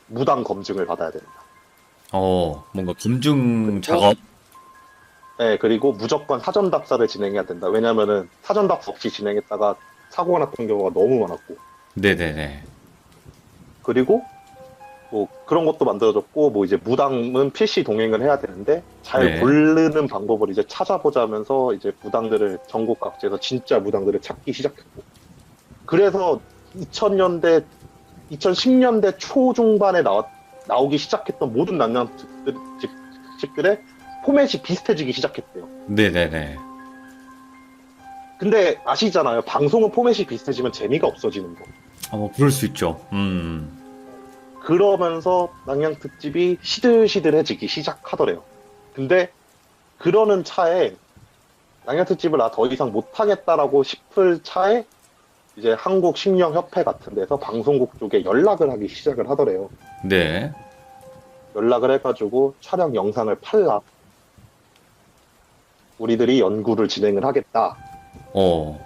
Speaker 2: 무당 검증을 받아야 된다.
Speaker 1: 뭔가 검증
Speaker 2: 그리고
Speaker 1: 작업?
Speaker 2: 네, 그리고 무조건 사전 답사를 진행해야 된다. 왜냐면은 사전 답사 없이 진행했다가 사고가 났던 경우가 너무 많았고.
Speaker 1: 네네네.
Speaker 2: 그리고 뭐 그런 것도 만들어졌고, 뭐 이제 무당은 필시 동행을 해야 되는데 잘
Speaker 1: 네.
Speaker 2: 고르는 방법을 이제 찾아보자면서 이제 무당들을 전국 각지에서 진짜 무당들을 찾기 시작했고. 그래서 2000년대, 2010년대 초중반에 나오기 시작했던 모든 낭량 특집들의 포맷이 비슷해지기 시작했대요.
Speaker 1: 네네네.
Speaker 2: 근데 아시잖아요. 방송은 포맷이 비슷해지면 재미가 없어지는 거.
Speaker 1: 뭐, 그럴 수 있죠.
Speaker 2: 그러면서 낭량 특집이 시들시들해지기 시작하더래요. 근데 그러는 차에 낭량 특집을 나 더 이상 못하겠다라고 싶을 차에 이제 한국 심령협회 같은 데서 방송국 쪽에 연락을 하기 시작을 하더래요.
Speaker 1: 네.
Speaker 2: 연락을 해가지고 촬영 영상을 팔라. 우리들이 연구를 진행을 하겠다.
Speaker 1: 어,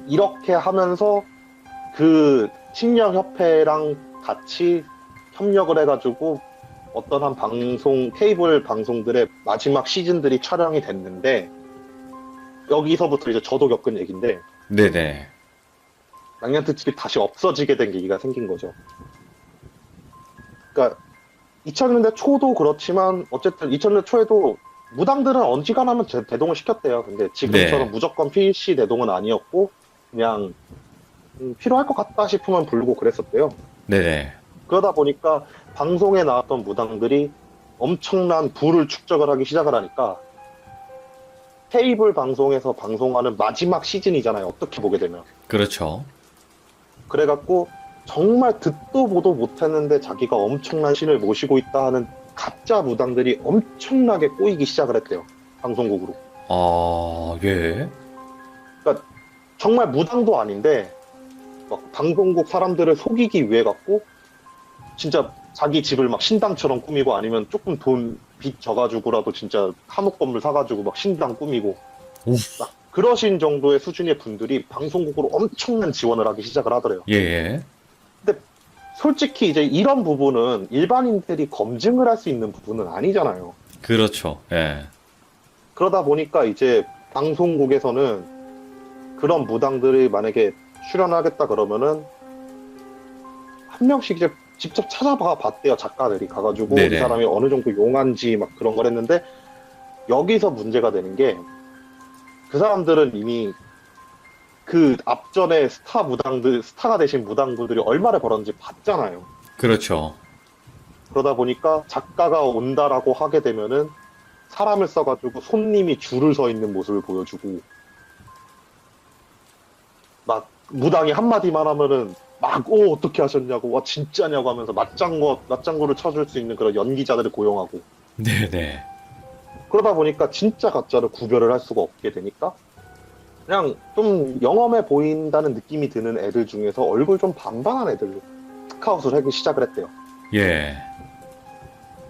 Speaker 2: 이렇게 하면서 그 심령협회랑 같이 협력을 해가지고 어떤 한 방송, 케이블 방송들의 마지막 시즌들이 촬영이 됐는데 여기서부터 이제 저도 겪은 얘기인데
Speaker 1: 네네.
Speaker 2: 낭량 특집이 다시 없어지게 된 계기가 생긴 거죠. 그러니까 2000년대 초도 그렇지만 어쨌든 2000년대 초에도 무당들은 언지간하면 대동을 시켰대요. 근데 지금처럼
Speaker 1: 네.
Speaker 2: 무조건 필시 대동은 아니었고 그냥 필요할 것 같다 싶으면 부르고 그랬었대요.
Speaker 1: 네네.
Speaker 2: 그러다 보니까 방송에 나왔던 무당들이 엄청난 부를 축적을 하기 시작을 하니까 케이블 방송에서 방송하는 마지막 시즌이잖아요. 어떻게 보게 되면.
Speaker 1: 그렇죠.
Speaker 2: 그래갖고 정말 듣도 보도 못했는데 자기가 엄청난 신을 모시고 있다 하는 가짜 무당들이 엄청나게 꼬이기 시작을 했대요. 방송국으로.
Speaker 1: 아, 예.
Speaker 2: 그러니까 정말 무당도 아닌데 막 방송국 사람들을 속이기 위해 갖고 진짜 자기 집을 막 신당처럼 꾸미고 아니면 조금 돈 빚 져가지고라도 진짜 한옥 건물 사가지고 막 신당 꾸미고
Speaker 1: 오,
Speaker 2: 막 그러신 정도의 수준의 분들이 방송국으로 엄청난 지원을 하기 시작을 하더래요.
Speaker 1: 예, 예.
Speaker 2: 근데 솔직히 이제 이런 부분은 일반인들이 검증을 할 수 있는 부분은 아니잖아요.
Speaker 1: 그렇죠. 예.
Speaker 2: 그러다 보니까 이제 방송국에서는 그런 무당들이 만약에 출연하겠다 그러면은 한 명씩 이제 직접 찾아봐 봤대요. 작가들이 가가지고
Speaker 1: 네네.
Speaker 2: 이 사람이 어느 정도 용한지 막 그런 걸 했는데 여기서 문제가 되는 게 그 사람들은 이미 그 앞전에 스타가 되신 무당분들이 얼마를 벌었는지 봤잖아요.
Speaker 1: 그렇죠.
Speaker 2: 그러다 보니까 작가가 온다라고 하게 되면은 사람을 써가지고 손님이 줄을 서 있는 모습을 보여주고 막 무당이 한마디만 하면은 막 어떻게 하셨냐고 와 진짜냐고 하면서 맞장구를 쳐줄 수 있는 그런 연기자들을 고용하고
Speaker 1: 네네.
Speaker 2: 그러다 보니까 진짜 가짜를 구별을 할 수가 없게 되니까 그냥 좀 영험해 보인다는 느낌이 드는 애들 중에서 얼굴 좀 반반한 애들 스카웃을 하기 시작을 했대요.
Speaker 1: 예.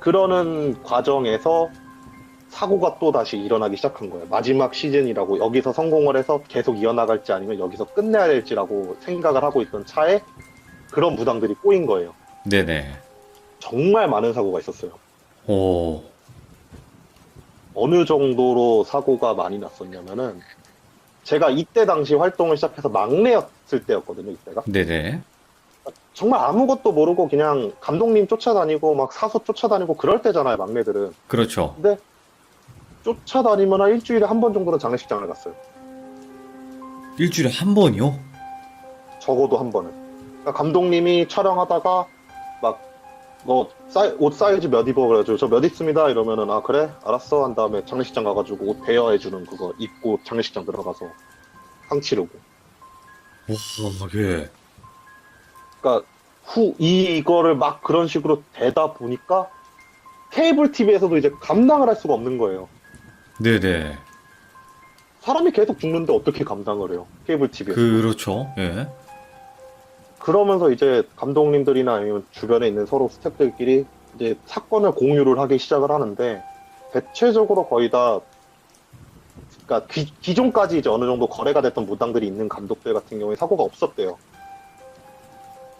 Speaker 2: 그러는 과정에서 사고가 또 다시 일어나기 시작한 거예요. 마지막 시즌이라고 여기서 성공을 해서 계속 이어나갈지 아니면 여기서 끝내야 될지라고 생각을 하고 있던 차에 그런 무당들이 꼬인 거예요.
Speaker 1: 네네.
Speaker 2: 정말 많은 사고가 있었어요.
Speaker 1: 오.
Speaker 2: 어느 정도로 사고가 많이 났었냐면은 제가 이때 당시 활동을 시작해서 막내였을 때였거든요. 이때가
Speaker 1: 네네.
Speaker 2: 정말 아무것도 모르고 그냥 감독님 쫓아다니고 막 사수 쫓아다니고 그럴 때잖아요. 막내들은.
Speaker 1: 그렇죠.
Speaker 2: 근데 쫓아다니면 한 일주일에 한 번 정도는 장례식장을 갔어요.
Speaker 1: 일주일에 한 번이요?
Speaker 2: 적어도 한 번은. 그러니까 감독님이 촬영하다가 막 너 옷 사이즈 몇 입어 그래가지고 저 몇 입습니다 이러면은 아 그래 알았어 한 다음에 장례식장 가가지고 옷 대여해주는 그거 입고 장례식장 들어가서 상 치르고.
Speaker 1: 와, 예.
Speaker 2: 그러니까 이거를 막 그런 식으로 되다 보니까 케이블 TV에서도 이제 감당을 할 수가 없는 거예요.
Speaker 1: 네네.
Speaker 2: 사람이 계속 죽는데 어떻게 감당을 해요? 케이블 TV에서.
Speaker 1: 그렇죠. 예.
Speaker 2: 그러면서 이제 감독님들이나 아니면 주변에 있는 서로 스태프들끼리 이제 사건을 공유를 하기 시작을 하는데 대체적으로 거의 다 그러니까 기존까지 이제 어느 정도 거래가 됐던 무당들이 있는 감독들 같은 경우에 사고가 없었대요.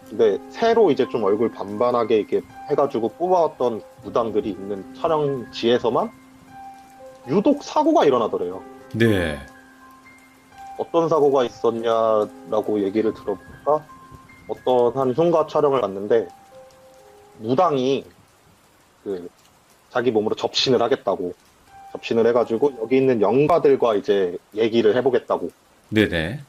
Speaker 2: 근데 새로 이제 좀 얼굴 반반하게 이렇게 해가지고 뽑아왔던 무당들이 있는 촬영지에서만 유독 사고가 일어나더래요.
Speaker 1: 네.
Speaker 2: 어떤 사고가 있었냐라고 얘기를 들어보니까 어떤 한 흉가 촬영을 갔는데 무당이 그 자기 몸으로 접신을 하겠다고 접신을 해가지고 여기 있는 영가들과 이제 얘기를 해보겠다고
Speaker 1: 네네.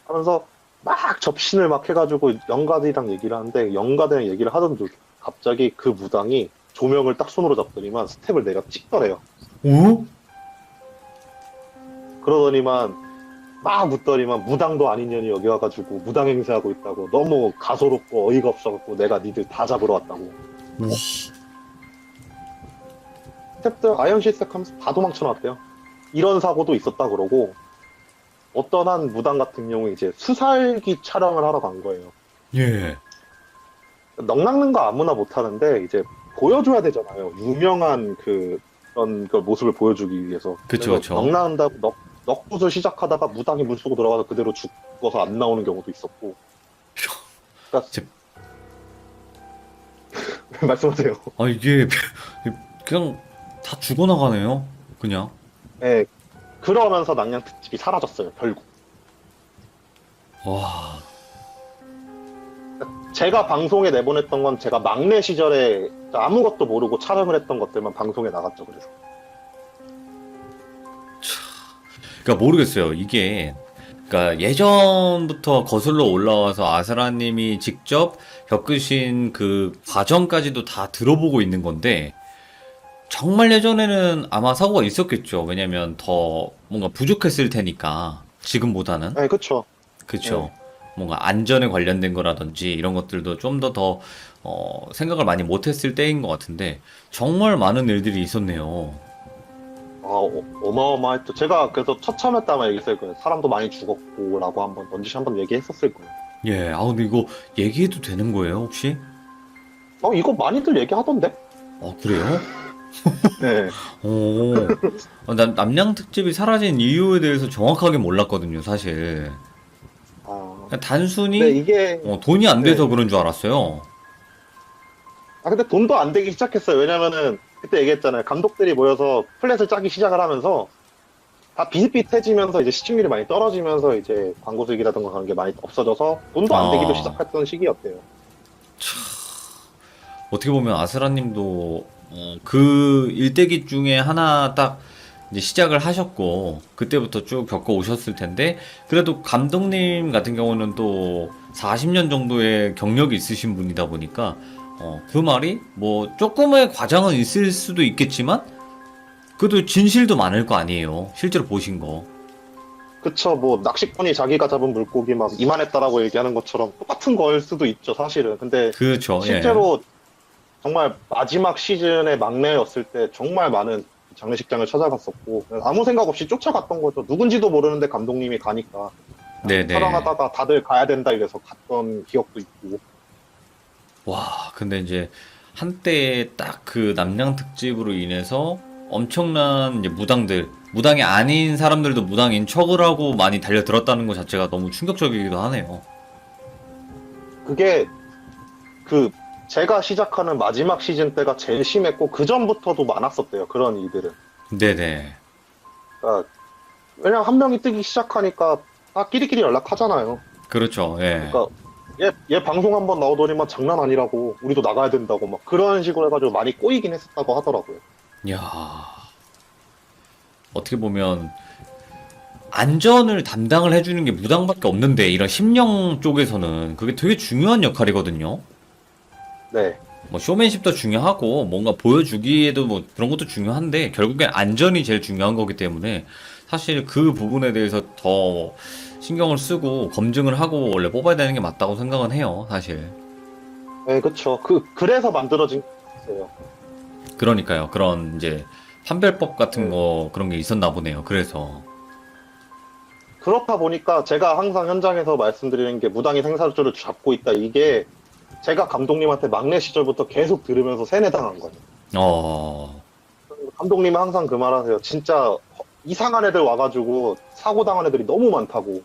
Speaker 2: 하면서 막 접신을 막 해가지고 영가들이랑 얘기를 하는데 영가들이랑 얘기를 하던 중 갑자기 그 무당이 조명을 딱 손으로 잡더니만 스텝을 내려 찍더래요.
Speaker 1: 오?
Speaker 2: 그러더니만 막 묻더니만 무당도 아닌 년이 여기 와가지고 무당 행세하고 있다고 너무 가소롭고 어이가 없어갖고 내가 니들 다 잡으러 왔다고.
Speaker 1: 와.
Speaker 2: 스텝들 아이언 시스템하면서 다 도망쳐 나왔대요. 이런 사고도 있었다 그러고 어떤 한 무당 같은 경우 이제 수살기 촬영을 하러 간 거예요.
Speaker 1: 예.
Speaker 2: 넋 낚는 거 아무나 못 하는데 이제 보여줘야 되잖아요. 유명한 그런 그 모습을 보여주기 위해서.
Speaker 1: 그쵸, 그쵸.
Speaker 2: 넋 낚는다고 넋굿을 시작하다가 무당이 물속으로 들어가서 그대로 죽어서 안 나오는 경우도 있었고. 그러니까
Speaker 1: 제-
Speaker 2: 말씀하세요.
Speaker 1: 아, 이게, 그냥 다 죽어나가네요. 그냥.
Speaker 2: 네. 그러면서 낭냥 특집이 사라졌어요. 결국.
Speaker 1: 와.
Speaker 2: 제가 방송에 내보냈던 건 제가 막내 시절에 아무것도 모르고 촬영을 했던 것들만 방송에 나갔죠. 그래서.
Speaker 1: 그러니까 모르겠어요. 이게 그러니까 예전부터 거슬러 올라와서 아스라님이 직접 겪으신 그 과정까지도 다 들어보고 있는 건데 정말 예전에는 아마 사고가 있었겠죠. 왜냐면 더 뭔가 부족했을 테니까 지금보다는
Speaker 2: 네, 그쵸.
Speaker 1: 그쵸. 뭔가 안전에 관련된 거라든지 이런 것들도 좀 더 생각을 많이 못했을 때인 것 같은데 정말 많은 일들이 있었네요.
Speaker 2: 어마어마했죠. 제가 그래서 처참했다만 얘기했을 거예요. 사람도 많이 죽었고, 라고 한번 얘기했었을 거예요.
Speaker 1: 예, 아 근데 이거 얘기해도 되는 거예요, 혹시?
Speaker 2: 이거 많이들 얘기하던데?
Speaker 1: 그래요?
Speaker 2: 네.
Speaker 1: 오, 난 남양 특집이 사라진 이유에 대해서 정확하게 몰랐거든요, 사실. 그냥 단순히
Speaker 2: 근데 이게,
Speaker 1: 돈이 안 돼서
Speaker 2: 네.
Speaker 1: 그런 줄 알았어요.
Speaker 2: 근데 돈도 안 되기 시작했어요. 왜냐면은, 그때 얘기했잖아요. 감독들이 모여서 플랫을 짜기 시작을 하면서, 다 비슷비슷해지면서 이제 시청률이 많이 떨어지면서 이제 광고 수익이라든가 그런 게 많이 없어져서 돈도 안 되기도 시작했던 시기였대요.
Speaker 1: 어떻게 보면 아스라님도 그 일대기 중에 하나 딱 이제 시작을 하셨고 그때부터 쭉 겪어 오셨을 텐데 그래도 감독님 같은 경우는 또 40년 정도의 경력이 있으신 분이다 보니까 그 말이 뭐 조금의 과장은 있을 수도 있겠지만 그래도 진실도 많을 거 아니에요. 실제로 보신 거.
Speaker 2: 그쵸, 뭐, 낚시꾼이 자기가 잡은 물고기 막 이만했다라고 얘기하는 것처럼 똑같은 거일 수도 있죠, 사실은. 근데
Speaker 1: 그렇죠. 예.
Speaker 2: 실제로 정말 마지막 시즌의 막내였을 때 정말 많은 장례식장을 찾아갔었고, 아무 생각 없이 쫓아갔던 거죠. 누군지도 모르는데 감독님이 가니까.
Speaker 1: 네네.
Speaker 2: 촬영하다가 다들 가야 된다 이래서 갔던 기억도 있고.
Speaker 1: 와, 근데 이제 한때 딱 그 남양 특집으로 인해서 엄청난 이제 무당이 아닌 사람들도 무당인 척을 하고 많이 달려들었다는 것 자체가 너무 충격적이기도 하네요.
Speaker 2: 그게 그 제가 시작하는 마지막 시즌 때가 제일 심했고 그 전부터도 많았었대요. 그런 일들은.
Speaker 1: 네네.
Speaker 2: 그러니까 왜냐면 한 명이 뜨기 시작하니까 다 끼리끼리 연락하잖아요.
Speaker 1: 그렇죠. 예.
Speaker 2: 그러니까 얘 방송 한번 나오더니만 장난 아니라고 우리도 나가야 된다고 막 그런 식으로 해가지고 많이 꼬이긴 했었다고 하더라고요.
Speaker 1: 야 어떻게 보면 안전을 담당을 해주는 게 무당밖에 없는데 이런 심령 쪽에서는 그게 되게 중요한 역할이거든요.
Speaker 2: 네.
Speaker 1: 뭐 쇼맨십도 중요하고 뭔가 보여주기에도 뭐 그런 것도 중요한데 결국엔 안전이 제일 중요한 거기 때문에 사실 그 부분에 대해서 더 신경을 쓰고 검증을 하고 원래 뽑아야 되는 게 맞다고 생각은 해요, 사실.
Speaker 2: 네, 그쵸. 그래서 만들어진 거예요.
Speaker 1: 그러니까요. 그런 이제 판별법 같은 거 그런 게 있었나 보네요. 그래서.
Speaker 2: 그렇다 보니까 제가 항상 현장에서 말씀드리는 게 무당이 생사줄을 잡고 있다. 이게 제가 감독님한테 막내 시절부터 계속 들으면서 세뇌당한 거예요.
Speaker 1: 어,
Speaker 2: 감독님은 항상 그 말 하세요. 진짜 이상한 애들 와가지고 사고 당한 애들이 너무 많다고.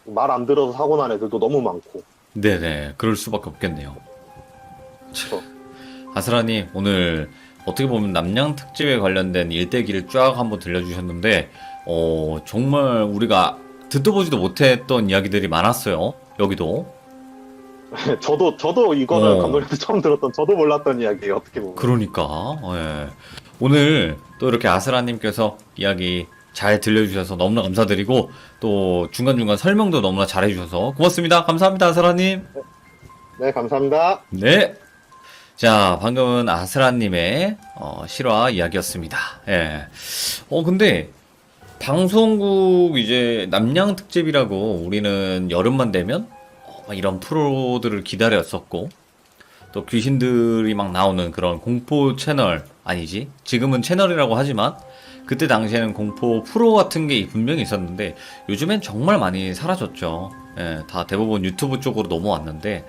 Speaker 2: 말 안 들어서 사고 난 애들도 너무 많고.
Speaker 1: 네네. 그럴 수밖에 없겠네요.
Speaker 2: 그쵸.
Speaker 1: 아스라님, 오늘 어떻게 보면 남양 특집에 관련된 일대기를 쫙 한번 들려주셨는데, 정말 우리가 듣도 보지도 못했던 이야기들이 많았어요. 여기도.
Speaker 2: 저도 이거는
Speaker 1: 어.
Speaker 2: 감독님한테 처음 들었던 저도 몰랐던 이야기예요. 어떻게 보면.
Speaker 1: 그러니까, 예. 오늘 또 이렇게 아스라님께서 이야기 잘 들려주셔서 너무나 감사드리고, 또 중간중간 설명도 너무나 잘해주셔서 고맙습니다. 감사합니다, 아스라님.
Speaker 2: 네, 감사합니다.
Speaker 1: 네. 자, 방금은 아스라님의 실화 이야기였습니다. 예. 근데 방송국 이제 남양 특집이라고 우리는 여름만 되면 막 이런 프로들을 기다렸었고 또 귀신들이 막 나오는 그런 공포 채널 아니지? 지금은 채널이라고 하지만 그때 당시에는 공포 프로 같은 게 분명히 있었는데 요즘엔 정말 많이 사라졌죠. 예, 다 대부분 유튜브 쪽으로 넘어왔는데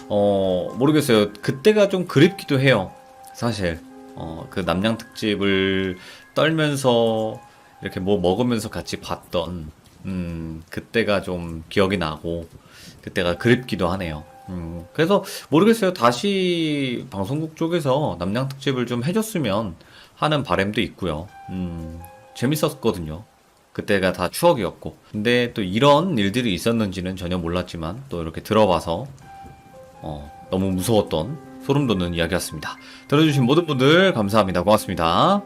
Speaker 1: 모르겠어요. 그때가 좀 그립기도 해요. 사실 그 남양 특집을 떨면서 이렇게 뭐 먹으면서 같이 봤던 그때가 좀 기억이 나고 그때가 그립기도 하네요. 그래서 모르겠어요. 다시 방송국 쪽에서 남양 특집을 좀 해줬으면 하는 바람도 있고요. 재밌었거든요. 그때가 다 추억이었고. 근데 또 이런 일들이 있었는지는 전혀 몰랐지만 또 이렇게 들어봐서 너무 무서웠던 소름 돋는 이야기였습니다. 들어주신 모든 분들 감사합니다. 고맙습니다.